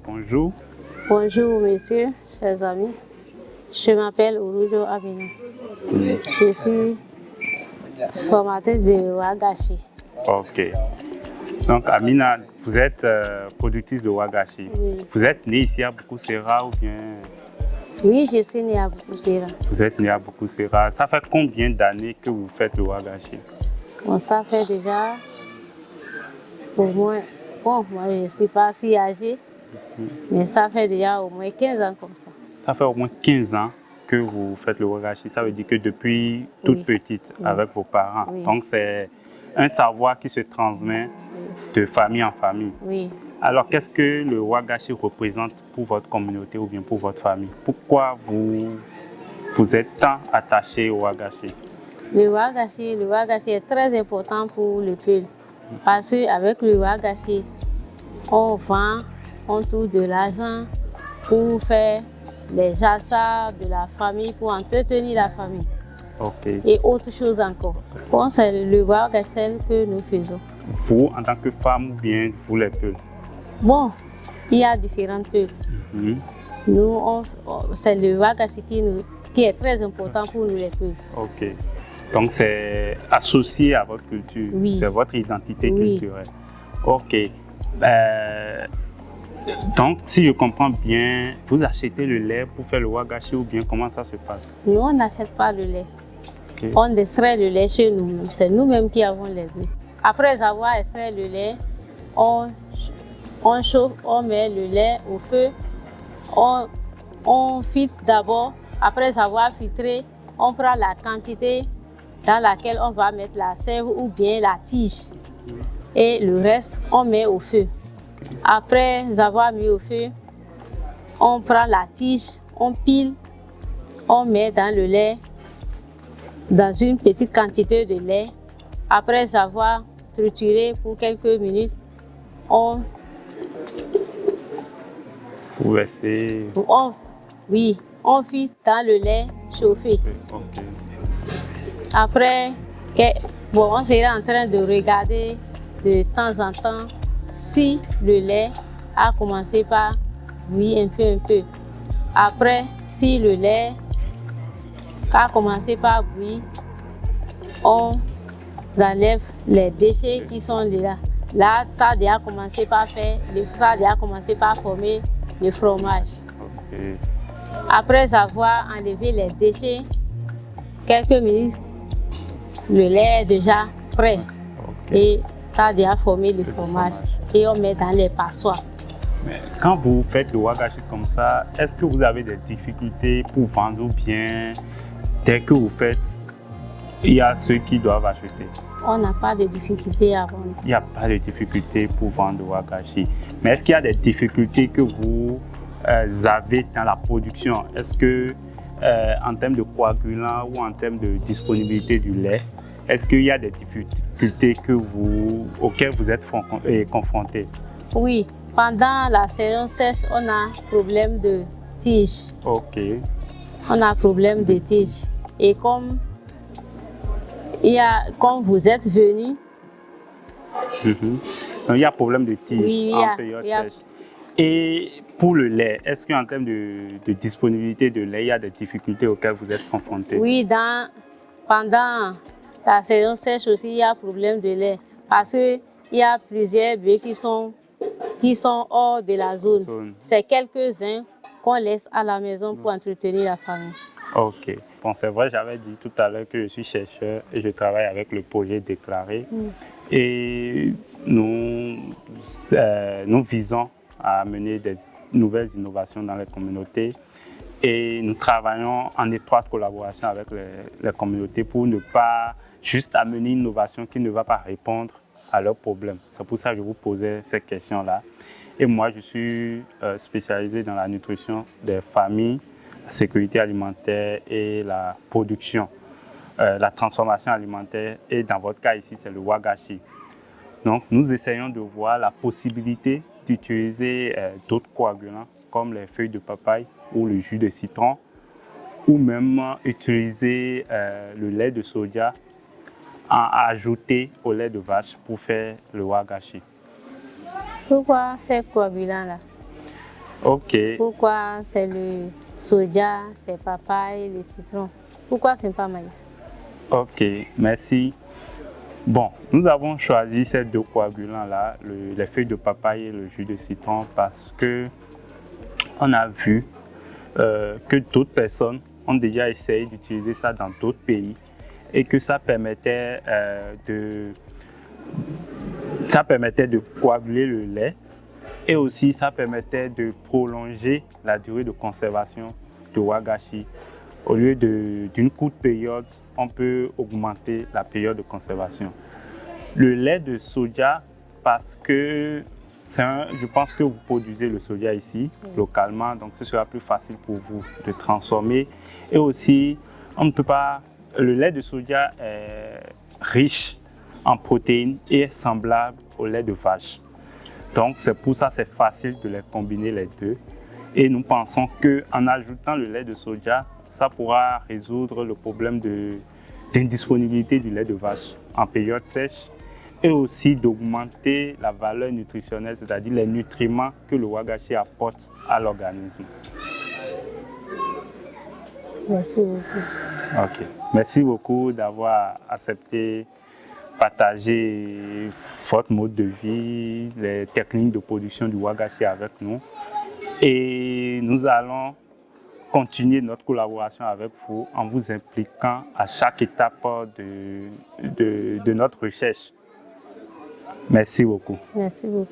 Bonjour. Bonjour monsieur, chers amis. Je m'appelle Urujo Amina. Je suis formatrice de Wagashi. Ok. Donc Amina, vous êtes productrice de Wagashi. Oui. Vous êtes née ici à Bukusera ou bien? Oui, je suis née à Bukusera. Vous êtes née à Bukusera. Ça fait combien d'années que vous faites le Wagashi? Bon, ça fait déjà au moins, bon, moi je ne suis pas si âgée, mais ça fait déjà au moins 15 ans comme ça. Ça fait au moins 15 ans que vous faites le Wagashi. Ça veut dire que depuis toute petite, avec vos parents. Oui. Donc c'est un savoir qui se transmet de famille en famille. Oui. Alors qu'est-ce que le Wagashi représente pour votre communauté ou bien pour votre famille? Pourquoi vous êtes tant attaché au Wagashi? Le Wagashi est très important pour le peuple. Parce qu'avec le Wagashi, on vend, on trouve de l'argent pour faire les achats de la famille, pour entretenir la famille. Ok. Et autre chose encore. Bon, c'est le Wagashi que nous faisons. Vous, en tant que femme ou bien vous les peuples? Bon, il y a différents peuples. Nous, c'est le Wagashi qui est très important pour nous les peuples. Ok. Donc c'est associé à votre culture, oui. C'est votre identité culturelle. Ok. Donc si je comprends bien, vous achetez le lait pour faire le Wagashi ou bien comment ça se passe? Nous, on n'achète pas le lait. Okay. On extrait le lait chez nous. C'est nous-mêmes qui avons les bœufs. Après avoir extrait le lait, on chauffe, on met le lait au feu. On filtre d'abord. Après avoir filtré, on prend la quantité dans laquelle on va mettre la sève ou bien la tige. Et le reste, on met au feu. Après avoir mis au feu, on prend la tige, on pile, on met dans le lait, dans une petite quantité de lait. Après avoir trituré pour quelques minutes, on filtre dans le lait chauffé. Okay. Après, on sera en train de regarder de temps en temps si le lait a commencé par bouillir un peu. Après, si le lait a commencé par bouillir, on enlève les déchets qui sont là. Là, ça a déjà commencé par former le fromage. Okay. Après avoir enlevé les déchets, quelques minutes, le lait est déjà prêt. Okay. Et ça a déjà formé le fromage. Et on met dans les passoires. Mais quand vous faites le Wagashi comme ça, est-ce que vous avez des difficultés pour vendre ou bien dès que vous faites, il y a ceux qui doivent acheter? On n'a pas de difficultés à vendre. Il n'y a pas de difficultés pour vendre le Wagashi. Mais est-ce qu'il y a des difficultés que vous avez dans la production? Est-ce que en termes de coagulants ou en termes de disponibilité du lait, est-ce qu'il y a des difficultés auxquelles vous êtes confrontés? Oui, pendant la saison sèche, on a problème de tige. Ok. On a problème de tige. Et comme vous êtes venu, donc, il y a problème de tige en période sèche. Et pour le lait, est-ce qu'en termes de disponibilité de lait, il y a des difficultés auxquelles vous êtes confrontés? Oui, pendant la saison sèche aussi, il y a problème de lait. Parce qu'il y a plusieurs bœufs qui sont hors de la zone. C'est quelques-uns qu'on laisse à la maison pour entretenir la famille. Ok. Bon, c'est vrai, j'avais dit tout à l'heure que je suis chercheur et je travaille avec le projet déclaré. Et nous visons à mener des nouvelles innovations dans les communautés. Et nous travaillons en étroite collaboration avec les communautés pour ne pas juste amener une innovation qui ne va pas répondre à leurs problèmes. C'est pour ça que je vous posais ces questions-là. Et moi, je suis spécialisé dans la nutrition des familles, la sécurité alimentaire et la production, la transformation alimentaire. Et dans votre cas ici, c'est le Wagashi. Donc, nous essayons de voir la possibilité d'utiliser d'autres coagulants comme les feuilles de papaye ou le jus de citron, ou même utiliser le lait de soja à ajouter au lait de vache pour faire le Wagashi. Pourquoi ces coagulants-là? Ok. Pourquoi c'est le soja, c'est papaye, le citron? Pourquoi ce n'est pas maïs? Ok, merci. Bon, nous avons choisi ces deux coagulants-là, les feuilles de papaye et le jus de citron, parce que on a vu que d'autres personnes ont déjà essayé d'utiliser ça dans d'autres pays et que ça permettait de coaguler le lait et aussi ça permettait de prolonger la durée de conservation de wagashi. Au lieu d'une courte période, on peut augmenter la période de conservation. Le lait de soja, parce que je pense que vous produisez le soja ici, localement, donc ce sera plus facile pour vous de transformer. Et aussi, on ne peut pas. Le lait de soja est riche en protéines et est semblable au lait de vache. Donc, c'est pour ça que c'est facile de les combiner les deux. Et nous pensons qu'en ajoutant le lait de soja, ça pourra résoudre le problème d'indisponibilité du lait de vache en période sèche et aussi d'augmenter la valeur nutritionnelle, c'est-à-dire les nutriments que le wagashi apporte à l'organisme. Merci beaucoup. Ok. Merci beaucoup d'avoir accepté partager votre mode de vie, les techniques de production du wagashi avec nous. Et nous allons continuer notre collaboration avec vous en vous impliquant à chaque étape de notre recherche. Merci beaucoup. Merci beaucoup.